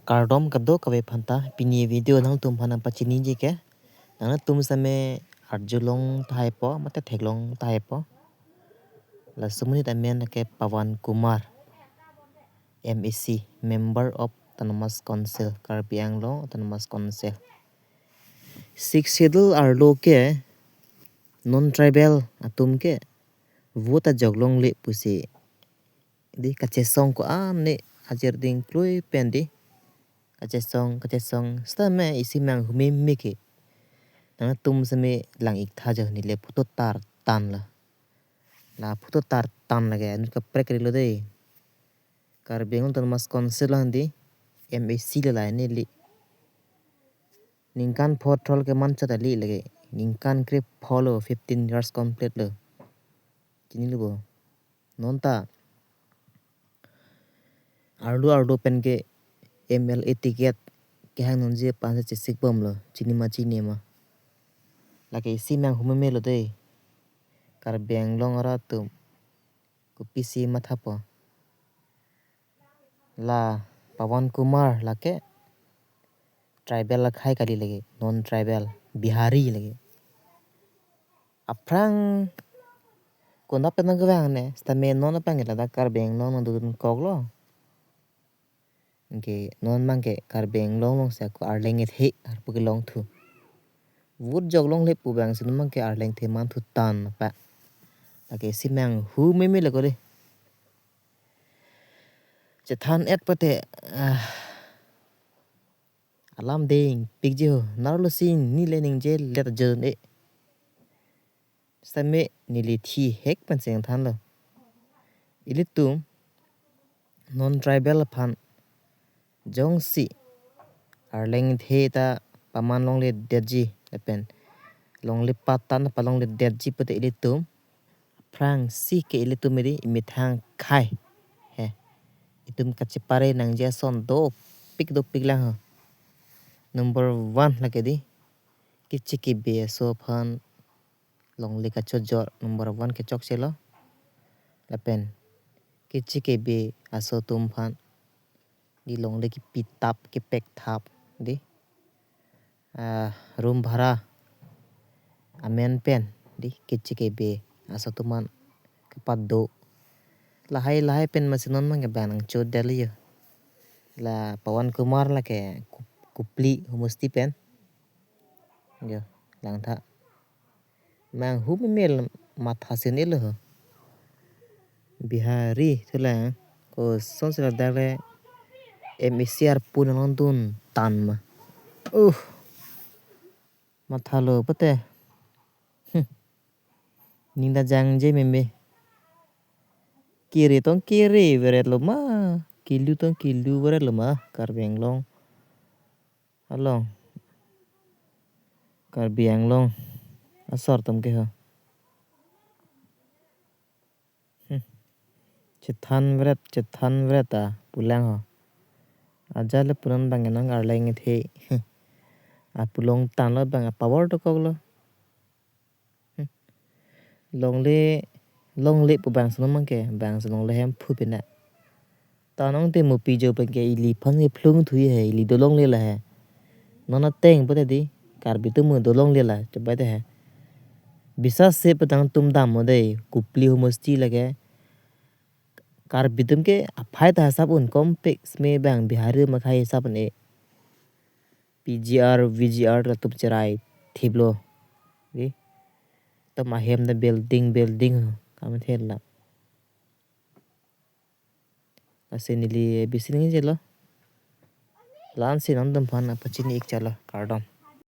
Cardom kado kawe phanta pini video nang tum phana pachini ji ke nang tum same arjulong thai po mate theklong thai po la sumuni ta men ke Pawan Kumar MEC member of autonomous council Karbiang lo autonomous council six schedule arlo ke non tribal atum ke vota joglong le pusi di kachesong ko ne ajer ding klui pendi kachesong stame isi mang humi miki nang tum same lang ik thaja ni le photo tar tan la photo tar tan lage anu ka prekri lo dei Karbiang autonomous council handi MAC la ne li ningkan photrol ke man cha li lage ningkan kre follow 15 years complete lo kini lo nonta ardu pen ke ML etiket ke hang non je pa che sik bom lo chini ma lagi isi mang hume melo dei Karbiang long ara tum ku pisi matha po la Pawan Kumar la ke tribal la khai kali lagi non tribal bihari lagi aprang ko na pen gawang ne sta me non pang la da Karbiang long dun koglo ke non mang ke Karbiang long sa ko arleng it he ar pu long thu vut jog long le pu bang sin mang ke arleng the man thu tan pa lagi simang hu me la ko de che than et pate alam ding pigjo narlo sin ni lening je let jon e same ni li thi hek pan seng than lo ilitum non tribal phan jong si arleng the ta paman long le deji pen long le patan pa long le deji pate ilitum prang si ke ilitum ri imithang khai he itum kachipare nang je son do pik lang number 1 la ke di kichiki be so phan long le ka chojor number 1 ke chok chelo lapen kichiki be aso tum phan di long le ki pitap ki pek thap di room bhara amen pen di kichiki be aso tuman kapat do lahai pen masinon mang ke banang chod dali la Pawan Kumar la ke kupli humusti pen yo lang tha mang hu mel matha senil ho bihari thula ko sonsra dale MCR punan dun tan ma matha lo pate ninda jang je membe kiri tong kiri veret lo ma kilu tong kilu veret lo ma Karbiang long along Karbiang long asor tam ke ho chethan veret ta pulang ho ajale punan bangenang arleng the apulong tan lo bang power to koglo long le pu bang sono mang ke bang sono le hem phu pina ta nong te mo pi jo pe ke li phan ke phlung thui he li do long le la he nona teng pate di Karbi tu mo do long le la to ba de he bisa se patang tum dam mo de kupli homosti lage Karbi tum ke aphai ta sab un complex me bang bihari ma khai sab ne PGR VGR la tup cherai thiblo di to ma hem da building kam the la asenili bisin ngi jelo lan sin andam phana pachini ik chala kardom